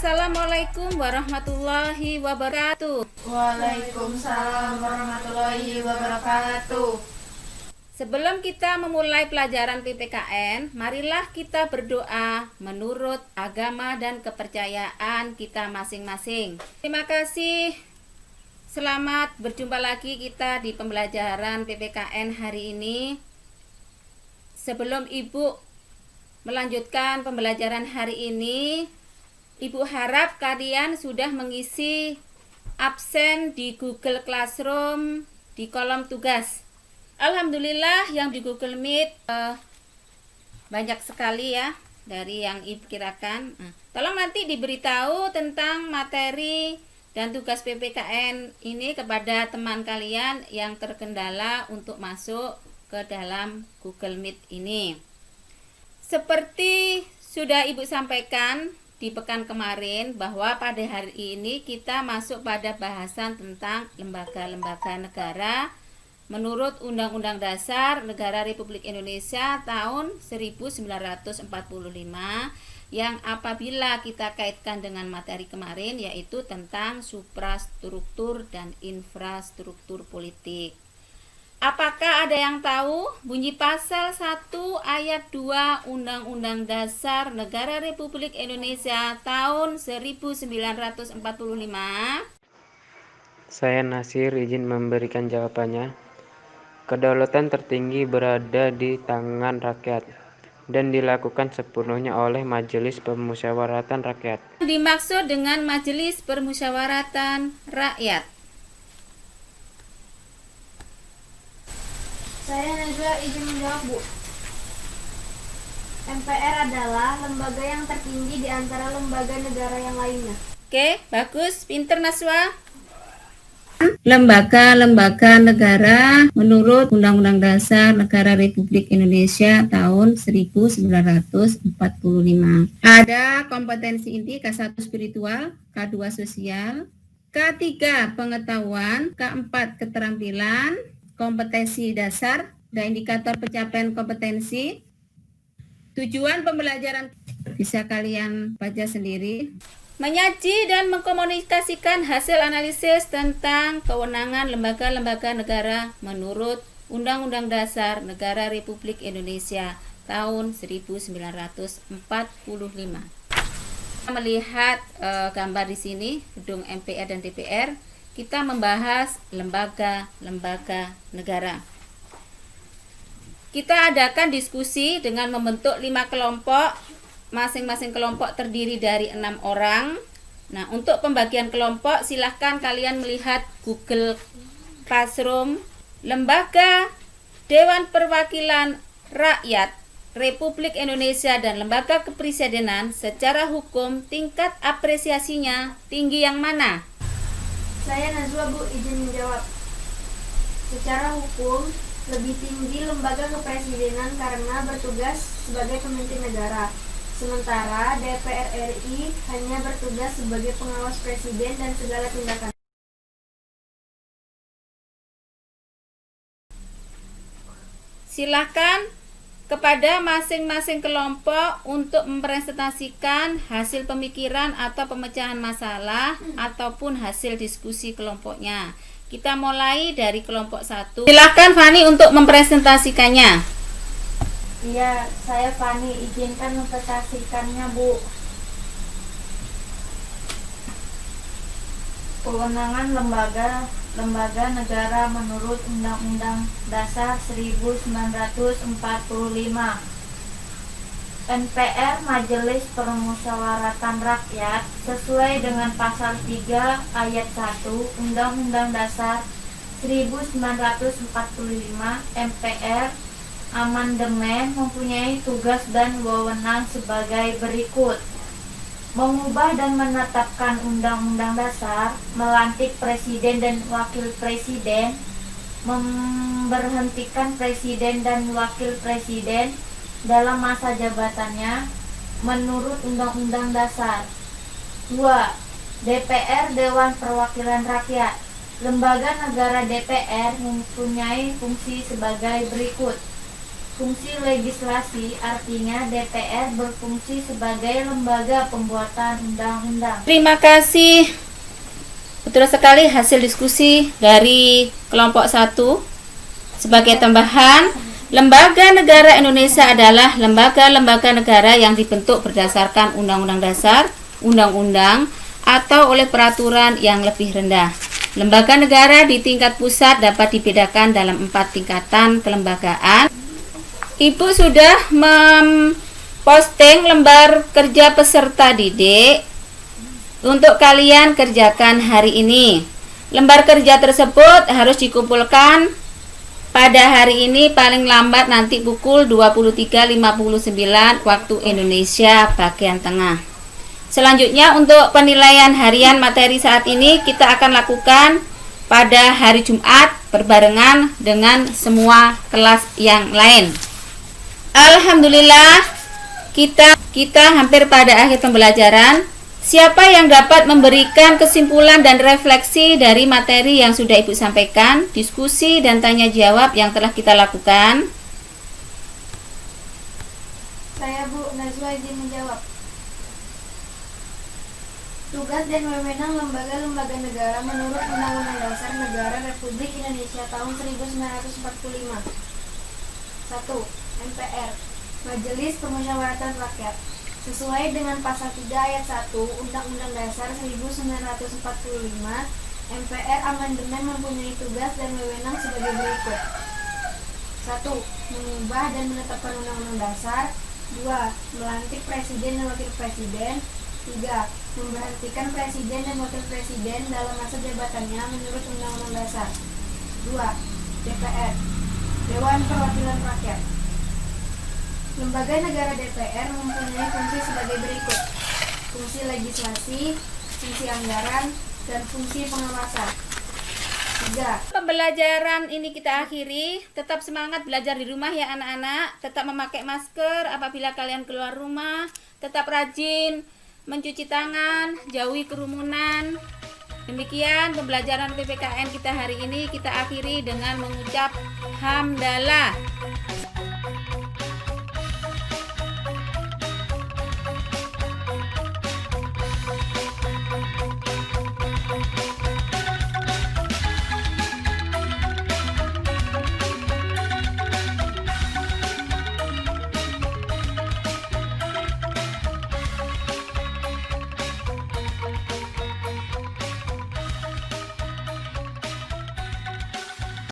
Assalamualaikum warahmatullahi wabarakatuh. Waalaikumsalam warahmatullahi wabarakatuh. Sebelum kita memulai pelajaran PPKN, marilah kita berdoa menurut agama dan kepercayaan kita masing-masing. Terima kasih. Selamat berjumpa lagi kita di pembelajaran PPKN hari ini. Sebelum Ibu melanjutkan pembelajaran hari ini, Ibu harap kalian sudah mengisi absen di Google Classroom di kolom tugas. Alhamdulillah yang di Google Meet banyak sekali ya dari yang Ibu kirakan. Tolong nanti diberitahu tentang materi dan tugas PPKN ini kepada teman kalian yang terkendala untuk masuk ke dalam Google Meet ini. Seperti sudah Ibu sampaikan di pekan kemarin bahwa pada hari ini kita masuk pada bahasan tentang lembaga-lembaga negara menurut Undang-Undang Dasar Negara Republik Indonesia tahun 1945 yang apabila kita kaitkan dengan materi kemarin yaitu tentang suprastruktur dan infrastruktur politik. Apakah ada yang tahu bunyi pasal 1 ayat 2 Undang-Undang Dasar Negara Republik Indonesia tahun 1945? Saya Nasir izin memberikan jawabannya. Kedaulatan tertinggi berada di tangan rakyat dan dilakukan sepenuhnya oleh Majelis Permusyawaratan Rakyat. Dimaksud dengan Majelis Permusyawaratan Rakyat. Saya Najwa izin menjawab, Bu. MPR adalah lembaga yang tertinggi di antara lembaga negara yang lainnya. Oke, bagus, pinter Naswa. Lembaga-lembaga negara menurut Undang-Undang Dasar Negara Republik Indonesia tahun 1945. Ada kompetensi inti K1 spiritual, K2 sosial, K3 pengetahuan, K4 keterampilan, kompetensi dasar dan indikator pencapaian kompetensi. Tujuan pembelajaran bisa kalian baca sendiri. Menyaji dan mengkomunikasikan hasil analisis tentang kewenangan lembaga-lembaga negara menurut Undang-Undang Dasar Negara Republik Indonesia tahun 1945. Melihat gambar di sini gedung MPR dan DPR, kita membahas lembaga-lembaga negara. Kita adakan diskusi dengan membentuk 5 kelompok. Masing-masing kelompok terdiri dari 6 orang. Nah, untuk pembagian kelompok silahkan kalian melihat Google Classroom. Lembaga Dewan Perwakilan Rakyat Republik Indonesia dan Lembaga Kepresidenan secara hukum tingkat apresiasinya tinggi yang mana? Saya Najwa, Bu, izin menjawab. Secara hukum, lebih tinggi lembaga kepresidenan karena bertugas sebagai pemimpin negara. Sementara DPR RI hanya bertugas sebagai pengawas presiden dan segala tindakan. Silakan kepada masing-masing kelompok untuk mempresentasikan hasil pemikiran atau pemecahan masalah ataupun hasil diskusi kelompoknya. Kita mulai dari kelompok 1. Silakan Fani untuk mempresentasikannya. Iya, saya Fani izinkan mempresentasikannya, Bu. Kewenangan lembaga negara menurut Undang-Undang Dasar 1945. MPR Majelis Permusyawaratan Rakyat sesuai dengan pasal 3 ayat 1 Undang-Undang Dasar 1945. MPR amandemen mempunyai tugas dan wewenang sebagai berikut: mengubah dan menetapkan undang-undang dasar, melantik presiden dan wakil presiden, memberhentikan presiden dan wakil presiden dalam masa jabatannya menurut undang-undang dasar. 2. DPR Dewan Perwakilan Rakyat. Lembaga negara DPR mempunyai fungsi sebagai berikut: Fungsi legislasi artinya DPR berfungsi sebagai lembaga pembuatan undang-undang. Terima kasih. Betul sekali hasil diskusi dari kelompok 1. Sebagai tambahan, lembaga negara Indonesia adalah lembaga-lembaga negara yang dibentuk berdasarkan Undang-Undang Dasar, Undang-Undang, atau oleh peraturan yang lebih rendah. Lembaga negara di tingkat pusat dapat dibedakan dalam 4 tingkatan kelembagaan. Ibu sudah memposting lembar kerja peserta didik untuk kalian kerjakan hari ini. Lembar kerja tersebut harus dikumpulkan pada hari ini paling lambat nanti pukul 23.59 waktu Indonesia bagian tengah. Selanjutnya untuk penilaian harian materi saat ini kita akan lakukan pada hari Jumat berbarengan dengan semua kelas yang lain. Alhamdulillah kita hampir pada akhir pembelajaran. Siapa yang dapat memberikan kesimpulan dan refleksi dari materi yang sudah Ibu sampaikan, diskusi dan tanya jawab yang telah kita lakukan? Saya Bu Najwa izin menjawab. Tugas dan wewenang lembaga-lembaga negara menurut Undang-Undang Dasar Negara Republik Indonesia tahun 1945. 1. MPR, Majelis Permusyawaratan Rakyat. Sesuai dengan pasal 3 ayat 1 Undang-Undang Dasar 1945, MPR amandemen mempunyai tugas dan wewenang sebagai berikut. 1. Mengubah dan menetapkan Undang-Undang Dasar. 2. Melantik Presiden dan Wakil Presiden. 3. Memberhentikan Presiden dan Wakil Presiden dalam masa jabatannya menurut Undang-Undang Dasar. 2. DPR, Dewan Perwakilan Rakyat. Lembaga negara DPR mempunyai fungsi sebagai berikut: fungsi legislasi, fungsi anggaran, dan fungsi pengawasan. 3. Pembelajaran ini kita akhiri. Tetap semangat belajar di rumah ya anak-anak. Tetap memakai masker apabila kalian keluar rumah. Tetap rajin mencuci tangan, jauhi kerumunan. Demikian pembelajaran PPKN kita hari ini. Kita akhiri dengan mengucap hamdalah.